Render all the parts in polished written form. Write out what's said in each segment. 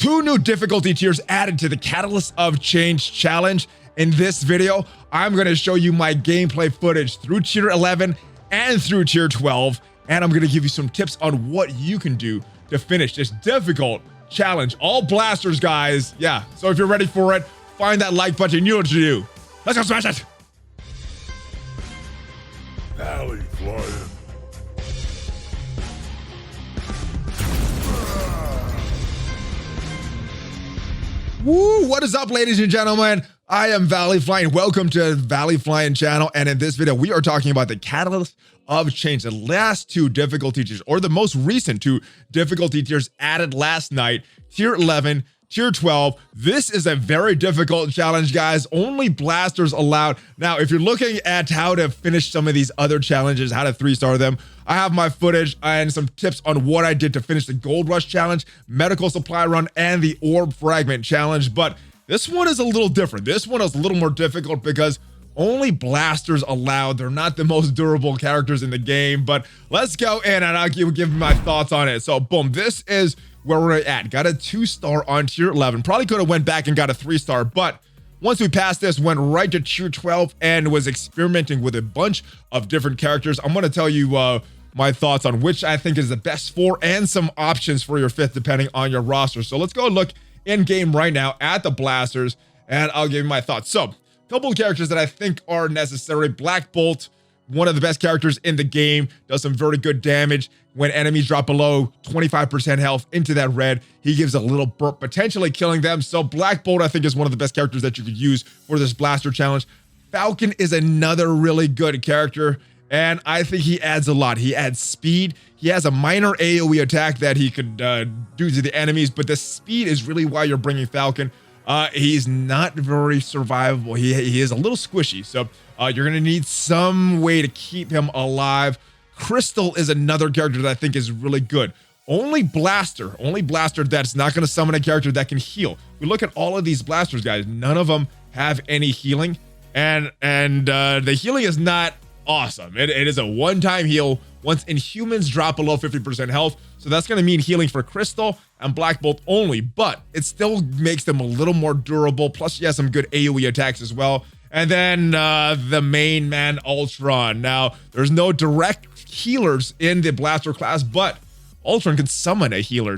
2 new difficulty tiers added to the Catalyst of Change challenge. In this video, I'm going to show you my gameplay footage through tier 11 and through tier 12, and I'm going to give you some tips on what you can do to finish this difficult challenge. All blasters, guys. Yeah, so if you're ready for it, find that like button. You know what to do. Let's go smash it. ValleyFlyin. Woo! What is up, ladies and gentlemen? I am ValleyFlyin. Welcome to ValleyFlyin channel, and in this video, we are talking about the Catalyst of Change, the last 2 difficulty tiers, or the most recent 2 difficulty tiers added last night, tier 11, tier 12. This is a very difficult challenge, guys. Only blasters allowed. Now, if you're looking at how to finish some of these other challenges, how to 3-star them, I have my footage and some tips on what I did to finish the Gold Rush challenge, medical supply run, and the orb fragment challenge. But this one is a little different. This one is a little more difficult because only blasters allowed. They're not the most durable characters in the game, but let's go in and I'll give my thoughts on it. So boom, this is where we're at. Got a 2-star on tier 11. Probably could have went back and got a 3-star, but once we passed this, went right to tier 12 and was experimenting with a bunch of different characters. I'm going to tell you my thoughts on which I think is the best 4 and some options for your 5th depending on your roster. So let's go look in game right now at the blasters and I'll give you my thoughts. So a couple of characters that I think are necessary. Black Bolt, one of the best characters in the game, does some very good damage when enemies drop below 25% health into that red. He gives a little burp, potentially killing them. So Black Bolt, I think, is one of the best characters that you could use for this blaster challenge. Falcon is another really good character, and I think he adds a lot. He adds speed. He has a minor AoE attack that he could do to the enemies, but the speed is really why you're bringing Falcon. He's not very survivable. He is a little squishy, so you're gonna need some way to keep him alive. Crystal is another character that I think is really good. Only blaster that's not gonna summon a character that can heal. We look at all of these blasters, guys. None of them have any healing, and the healing is not awesome. It is a one-time heal once Inhumans drop below 50% health. So that's going to mean healing for Crystal and Black Bolt only, but it still makes them a little more durable. Plus, she has some good AoE attacks as well. And then the main man, Ultron. Now, there's no direct healers in the blaster class, but Ultron can summon a healer.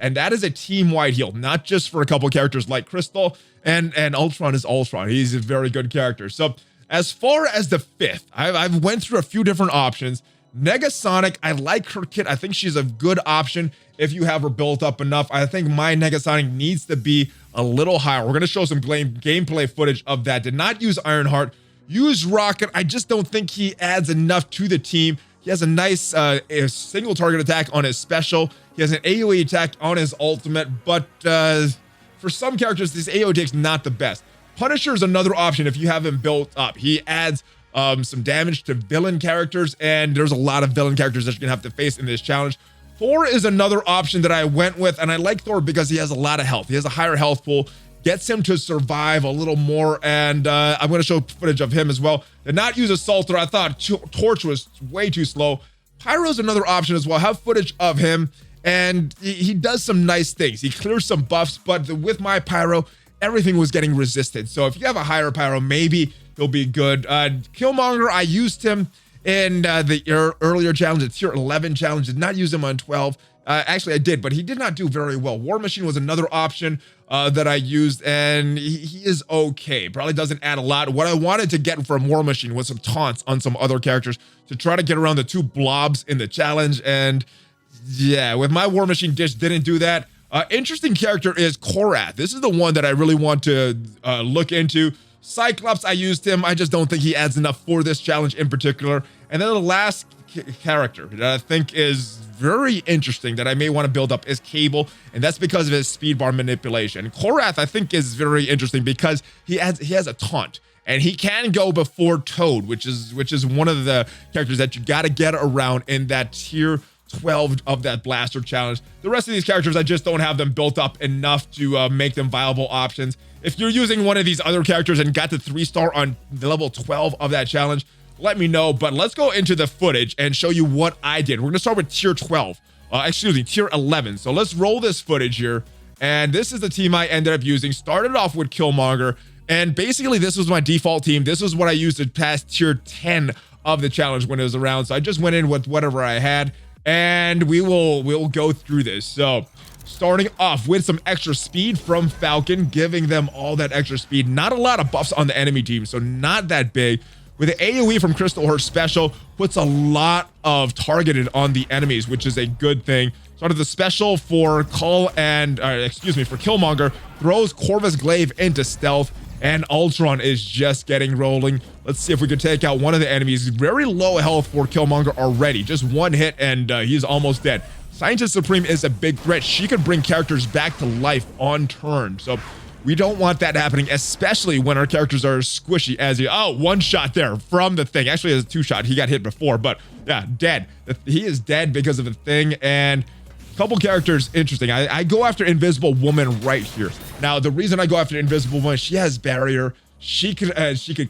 And that is a team-wide heal, not just for a couple characters like Crystal. And Ultron is Ultron. He's a very good character. So as far as the 5th, I've went through a few different options. Negasonic, I like her kit. I think she's a good option if you have her built up enough. I think my Negasonic needs to be a little higher. We're going to show some gameplay footage of that. Did not use Ironheart. Use Rocket. I just don't think he adds enough to the team. He has a nice single target attack on his special. He has an AoE attack on his ultimate, but for some characters, this AoE attack's not the best. Punisher is another option if you have him built up. He adds some damage to villain characters, and there's a lot of villain characters that you're gonna have to face in this challenge. Thor is another option that I went with, and I like Thor because he has a lot of health. He has a higher health pool, gets him to survive a little more, and I'm gonna show footage of him as well. Did not use Assaulter. I thought Torch was way too slow. Pyro is another option as well. Have footage of him, and he does some nice things. He clears some buffs, but with my Pyro, everything was getting resisted. So if you have a higher Pyro, maybe he'll be good. Killmonger, I used him in the earlier challenge, the tier 11 challenge. Did not use him on 12. Actually, I did, but he did not do very well. War Machine was another option that I used, and he is okay. Probably doesn't add a lot. What I wanted to get from War Machine was some taunts on some other characters to try to get around the 2 blobs in the challenge. And yeah, with my War Machine dish, didn't do that. Interesting character is Korath. This is the one that I really want to look into. Cyclops, I used him. I just don't think he adds enough for this challenge in particular. And then the last character that I think is very interesting that I may want to build up is Cable, and that's because of his speed bar manipulation. Korath, I think, is very interesting because he has a taunt, and he can go before Toad, which is one of the characters that you got to get around in that tier 12 of that blaster challenge. The rest of these characters, I just don't have them built up enough to make them viable options. If you're using one of these other characters and got the 3-star on the level 12 of that challenge, let me know. But let's go into the footage and show you what I did. We're gonna start with tier 12, tier 11. So let's roll this footage here And this is the team I ended up using. Started off with Killmonger. And basically, this was my default team. This was what I used to pass tier 10 of the challenge when it was around. So I just went in with whatever I had. And we'll go through this. So starting off with some extra speed from Falcon, giving them all that extra speed. Not a lot of buffs on the enemy team, so not that big. With the AoE from Crystal, her special puts a lot of targeted on the enemies, which is a good thing. Started the special for for Killmonger, throws Corvus Glaive into stealth, and Ultron is just getting rolling. Let's see if we can take out one of the enemies. Very low health for Killmonger already. Just one hit and he's almost dead. Scientist Supreme is a big threat. She could bring characters back to life on turn. So we don't want that happening, especially when our characters are squishy as one shot there from the thing. Actually, it's a 2-shot. He got hit before, but yeah, dead. He is dead because of the thing. And a couple characters, interesting. I go after Invisible Woman right here. Now, the reason I go after Invisible Woman, she has barrier. She could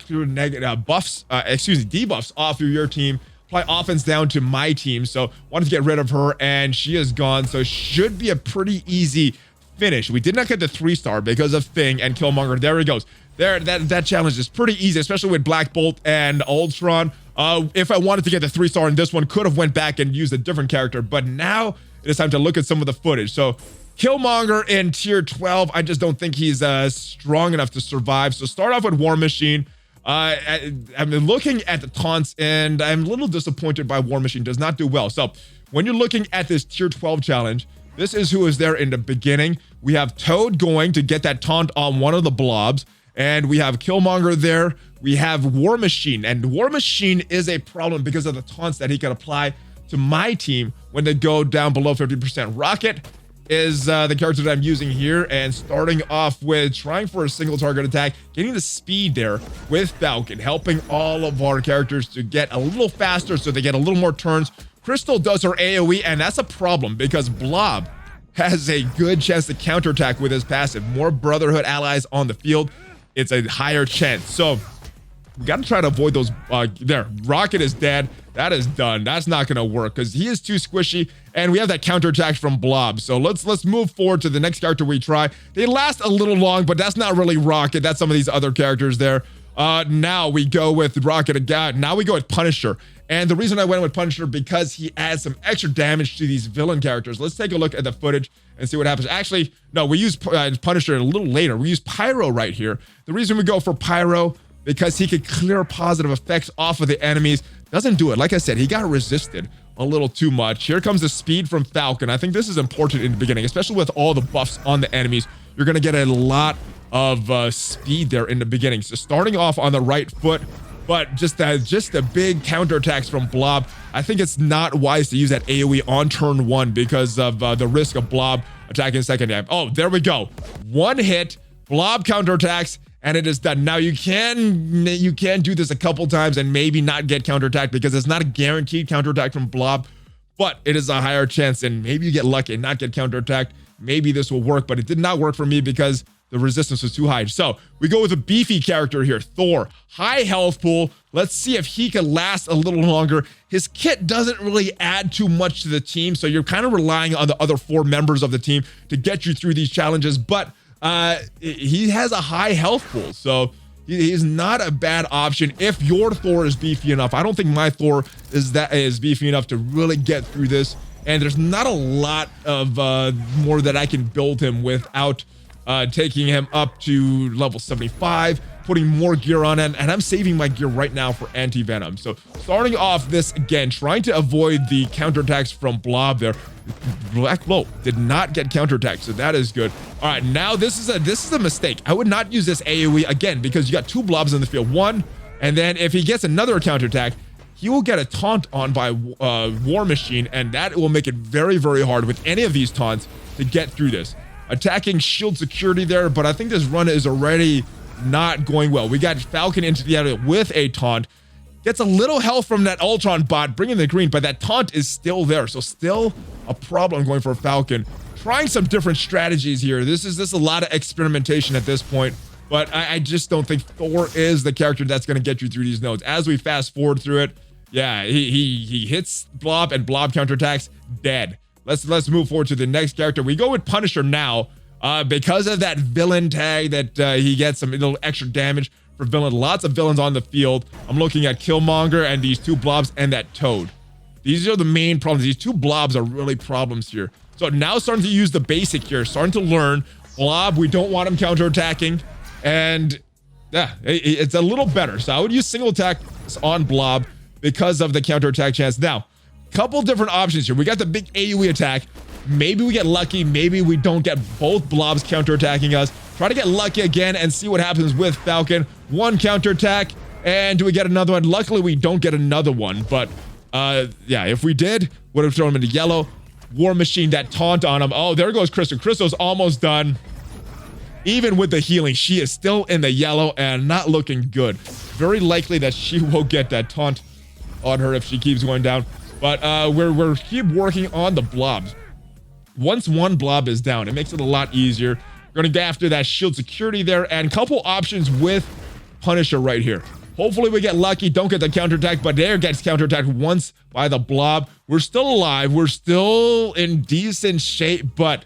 clear negative debuffs off of your team. Apply offense down to my team. So wanted to get rid of her, and she is gone. So should be a pretty easy finish. We did not get the 3-star because of Thing and Killmonger. There he goes. There, that challenge is pretty easy, especially with Black Bolt and Ultron. If I wanted to get the 3-star in this one, could have went back and used a different character, but now it is time to look at some of the footage. So Killmonger in tier 12, I just don't think he's strong enough to survive. So start off with War Machine. I'm looking at the taunts, and I'm a little disappointed by War Machine. Does not do well. So when you're looking at this tier 12 challenge, this is who is there in the beginning. We have Toad going to get that taunt on one of the blobs, and we have Killmonger there. We have War Machine, and War Machine is a problem because of the taunts that he can apply to my team when they go down below 50%. Rocket is the character that I'm using here, and starting off with trying for a single target attack, getting the speed there with Falcon, helping all of our characters to get a little faster so they get a little more turns. Crystal does her AoE, and that's a problem because Blob has a good chance to counterattack with his passive. More Brotherhood allies on the field, it's a higher chance. So we got to try to avoid those. There, Rocket is dead. That is done. That's not going to work because he is too squishy, and we have that counterattack from Blob. So let's move forward to the next character we try. They last a little long, but that's not really Rocket. That's some of these other characters there. Now we go with Rocket again. Now we go with Punisher. And the reason I went with Punisher because he adds some extra damage to these villain characters. Let's take a look at the footage and see what happens. Actually, no, we use Punisher a little later. We use Pyro right here. The reason we go for Pyro, because he could clear positive effects off of the enemies. Doesn't do it. Like I said, he got resisted a little too much. Here comes the speed from Falcon. I think this is important in the beginning, especially with all the buffs on the enemies. You're going to get a lot of speed there in the beginning. So starting off on the right foot, but just the big counterattacks from Blob. I think it's not wise to use that AoE on turn 1 because of the risk of Blob attacking second time. Oh, there we go. One hit, Blob counterattacks, and it is done. Now you can do this a couple times and maybe not get counterattacked because it's not a guaranteed counterattack from Blob, but it is a higher chance, and maybe you get lucky and not get counterattacked. Maybe this will work, but it did not work for me because the resistance was too high. So we go with a beefy character here, Thor. High health pool. Let's see if he can last a little longer. His kit doesn't really add too much to the team, so you're kind of relying on the other 4 members of the team to get you through these challenges, but he has a high health pool, so he's not a bad option if your Thor is beefy enough. I don't think my Thor is beefy enough to really get through this, and there's not a lot of more that I can build him without taking him up to level 75, putting more gear on it, and I'm saving my gear right now for anti-venom. So starting off this again, trying to avoid the counterattacks from Blob there. Black Bolt did not get counterattacked, so that is good. All right, now this is a mistake. I would not use this AoE again because you got 2 blobs in the field. One, and then if he gets another counterattack, he will get a taunt on by War Machine, and that will make it very, very hard with any of these taunts to get through this. Attacking shield security there, but I think this run is already not going well. We got Falcon into the area with a taunt. Gets a little health from that Ultron bot, bringing the green, but that taunt is still there. So still a problem going for Falcon. Trying some different strategies here. This is a lot of experimentation at this point, but I just don't think Thor is the character that's going to get you through these nodes. As we fast forward through it, yeah, he hits Blob and Blob counterattacks, dead. Let's move forward to the next character. We go with Punisher now. because of that villain tag that he gets some little extra damage for villain. Lots of villains on the field. I'm looking at Killmonger and these two blobs and that toad. These are the main problems. These two blobs are really problems here. So now starting to use the basic here, starting to learn. Blob, we don't want him counterattacking. And yeah, it's a little better. So I would use single attack on Blob because of the counterattack chance. Now, couple different options here. We got the big AoE attack. Maybe we get lucky. Maybe we don't get both blobs counterattacking us. Try to get lucky again and see what happens with Falcon. One counterattack. And do we get another one? Luckily, we don't get another one. But yeah, if we did, would have thrown him into yellow. War Machine, that taunt on him. Oh, there goes Crystal. Crystal's almost done. Even with the healing, she is still in the yellow and not looking good. Very likely that she will get that taunt on her if she keeps going down. But we're keep working on the blobs. Once one blob is down, it makes it a lot easier. We're going to get after that shield security there, and couple options with Punisher right here. Hopefully we get lucky, don't get the counterattack, but there gets counterattacked once by the blob. We're still alive. We're still in decent shape, but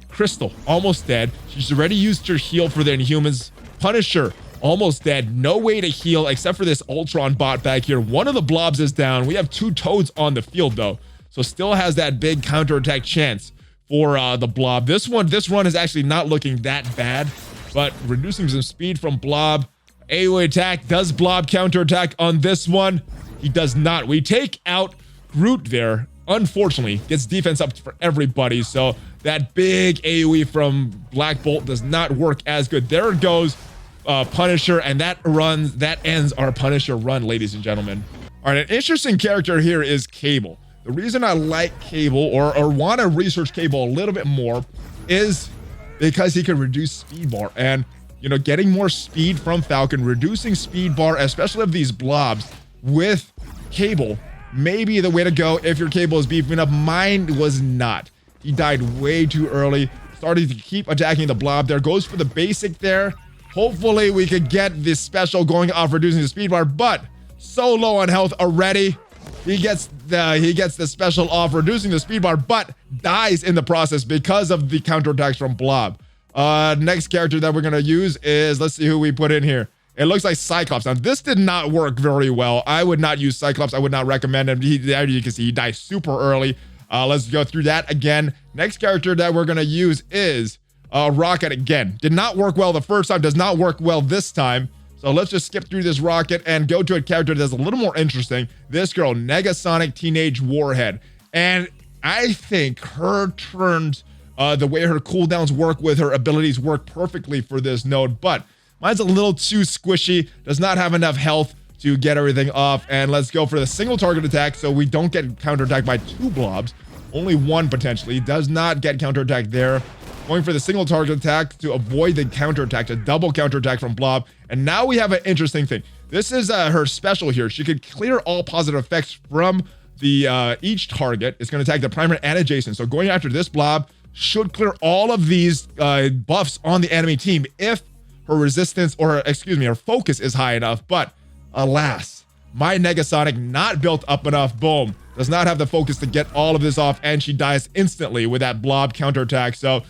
Crystal, almost dead. She's already used her heal for the Inhumans. Punisher, almost dead. No way to heal except for this Ultron bot back here. One of the blobs is down. We have two toads on the field, though, so still has that big counterattack chance for the blob. This run is actually not looking that bad, but reducing some speed from blob. AoE attack. Does blob counterattack on this one? He does not. We take out Groot there. Unfortunately, gets defense up for everybody. So that big AoE from Black Bolt does not work as good. There it goes, Punisher, and that ends our Punisher run, ladies and gentlemen. All right, an interesting character here is Cable. The reason I like Cable or want to research Cable a little bit more is because he can reduce speed bar, and you know, getting more speed from Falcon, reducing speed bar, especially of these blobs with Cable, may be the way to go if your Cable is beefing up. Mine was not. He died way too early. Started to keep attacking the blob. There goes for the basic there. Hopefully we could get this special going off reducing the speed bar, but so low on health already. He gets the special off reducing the speed bar, but dies in the process because of the counterattacks from blob. Next character that we're gonna use is, let's see who we put in here. It looks like Cyclops. Now, this did not work very well. I would not use Cyclops. I would not recommend him. As you can see, he died super early. Let's go through that again. Next character that we're gonna use is Rocket again. Did not work well the first time. Does not work well this time. So let's just skip through this Rocket and go to a character that's a little more interesting. This girl, Negasonic Teenage Warhead. And I think her turns, the way her cooldowns work with her abilities work perfectly for this node, but mine's a little too squishy, does not have enough health to get everything off. And let's go for the single target attack so we don't get counterattacked by two blobs. Only one potentially. Does not get counterattacked there. Going for the single target attack to avoid the counterattack, a double counterattack from blob. And now we have an interesting thing. This is her special here. She could clear all positive effects from the each target. It's going to attack the primary and adjacent. So going after this blob should clear all of these buffs on the enemy team if her resistance, or excuse me, her focus is high enough. But alas, my Negasonic not built up enough. Boom. Does not have the focus to get all of this off, and she dies instantly with that blob counterattack. So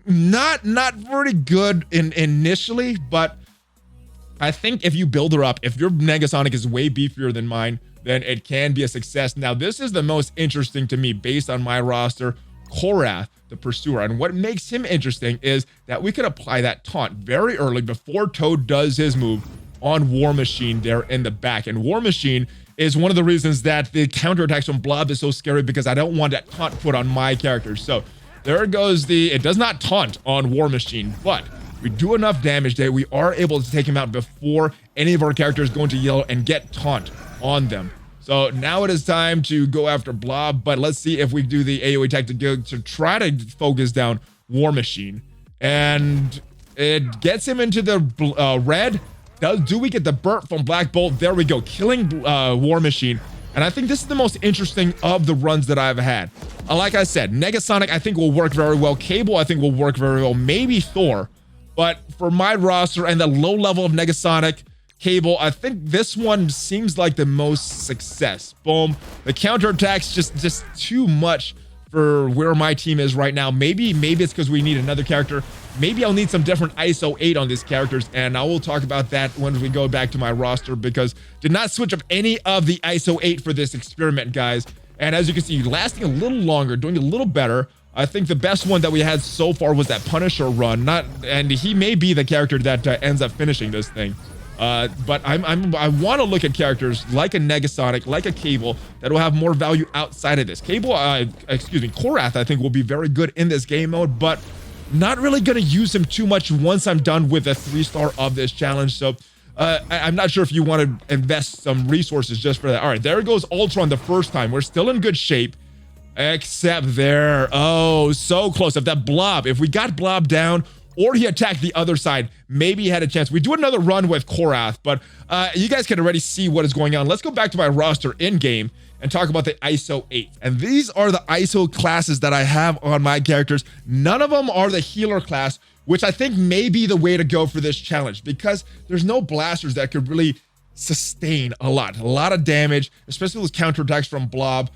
not very good initially, but I think if you build her up, if your Negasonic is way beefier than mine, then it can be a success. Now, this is the most interesting to me based on my roster, Korath the Pursuer. And what makes him interesting is that we could apply that taunt very early before Toad does his move on War Machine there in the back. And War Machine is one of the reasons that the counterattacks from Blob is so scary, because I don't want that taunt put on my character. So there goes it does not taunt on War Machine, but we do enough damage that we are able to take him out before any of our characters go into yellow and get taunt on them. So now it is time to go after Blob, but let's see if we do the AoE attack to try to focus down War Machine. And it gets him into the red. Do we get the burnt from Black Bolt? There we go, killing War Machine. And I think this is the most interesting of the runs that I've had. Like I said, Negasonic I think will work very well. Cable I think will work very well. Maybe Thor. But for my roster and the low level of Negasonic, Cable, I think this one seems like the most success. Boom. The counterattack's just too much for where my team is right now. Maybe it's because we need another character. Maybe I'll need some different ISO 8 on these characters, and I will talk about that when we go back to my roster, because did not switch up any of the ISO 8 for this experiment, guys. And as you can see, lasting a little longer, doing a little better. I think the best one that we had so far was that Punisher run, and he may be the character that ends up finishing this thing. But I want to look at characters like a Negasonic, like a Cable, that will have more value outside of this. Korath, I think, will be very good in this game mode, but not really going to use him too much once I'm done with a 3-star of this challenge. So I'm not sure if you want to invest some resources just for that. All right, there goes Ultron the first time. We're still in good shape, except there. Oh, so close. If that blob, if we got blob down, or he attacked the other side, maybe he had a chance. We do another run with Korath, but you guys can already see what is going on. Let's go back to my roster in-game and talk about the ISO 8. And these are the ISO classes that I have on my characters. None of them are the healer class, which I think may be the way to go for this challenge, because there's no blasters that could really sustain a lot of damage, especially with counterattacks from blob.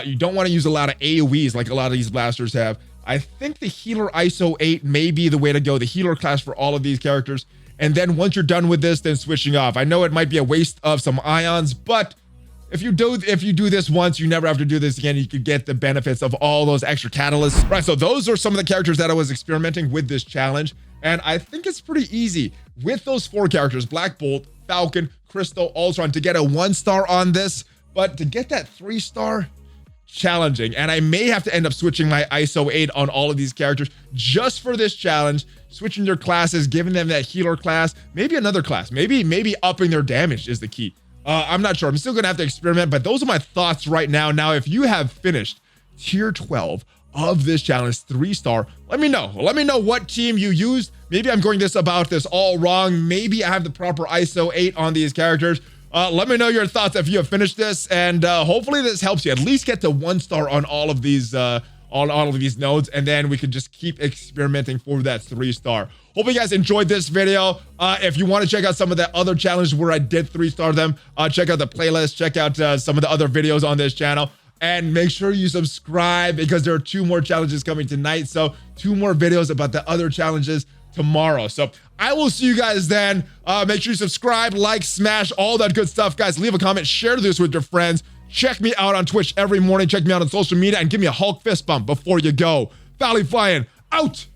You don't want to use a lot of AoEs like a lot of these blasters have. I think the healer ISO 8 may be the way to go, the healer class for all of these characters. And then once you're done with this, then switching off. I know it might be a waste of some ions, but if you do this once, you never have to do this again. You could get the benefits of all those extra catalysts. Right, so those are some of the characters that I was experimenting with this challenge. And I think it's pretty easy with those 4 characters, Black Bolt, Falcon, Crystal, Ultron, to get a 1-star on this. But to get that 3-star, challenging. And I may have to end up switching my ISO 8 on all of these characters just for this challenge, switching their classes, giving them that healer class, maybe another class, maybe upping their damage is the key. I'm not sure. I'm still gonna have to experiment, but those are my thoughts right now. Now, if you have finished tier 12 of this challenge, 3-star, let me know. Let me know what team you used. Maybe I'm going about this all wrong. Maybe I have the proper ISO 8 on these characters. Let me know your thoughts if you have finished this, and hopefully this helps you at least get to 1-star on all of these nodes, and then we can just keep experimenting for that 3-star. Hope you guys enjoyed this video. If you want to check out some of the other challenges where I did 3-star them, check out the playlist, check out some of the other videos on this channel, and make sure you subscribe, because there are 2 more challenges coming tonight. So 2 more videos about the other challenges tomorrow. So I will see you guys then. Make sure you subscribe, like, smash, all that good stuff, guys. Leave a comment, share this with your friends. Check me out on Twitch every morning. Check me out on social media, and give me a Hulk fist bump before you go. ValleyFlyin out.